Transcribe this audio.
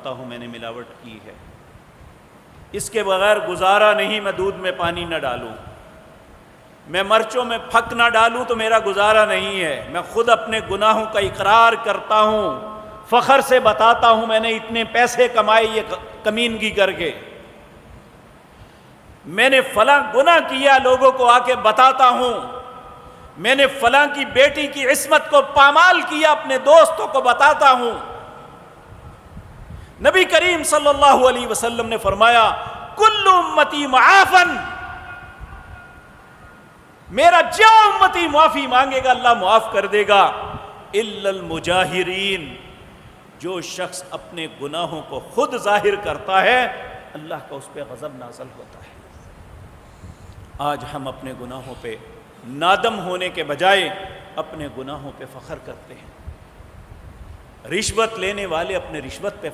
ہوں میں نے ملاوٹ کی ہے، اس کے بغیر گزارا نہیں، میں دودھ میں پانی نہ ڈالوں، میں مرچوں میں پھک نہ ڈالوں تو میرا گزارا نہیں ہے۔ میں خود اپنے گناہوں کا اقرار کرتا ہوں، فخر سے بتاتا ہوں میں نے اتنے پیسے کمائے یہ کمینگی کر کے، میں نے فلاں گناہ کیا، لوگوں کو آ کے بتاتا ہوں، میں نے فلاں کی بیٹی کی عصمت کو پامال کیا، اپنے دوستوں کو بتاتا ہوں۔ نبی کریم صلی اللہ علیہ وسلم نے فرمایا کل امتی معافن، میرا جو امتی معافی مانگے گا اللہ معاف کر دے گا، الا المجاہرین، جو شخص اپنے گناہوں کو خود ظاہر کرتا ہے اللہ کا اس پہ غضب نازل ہوتا ہے۔ آج ہم اپنے گناہوں پہ نادم ہونے کے بجائے اپنے گناہوں پہ فخر کرتے ہیں۔ رشوت لینے والے اپنے رشوت پہ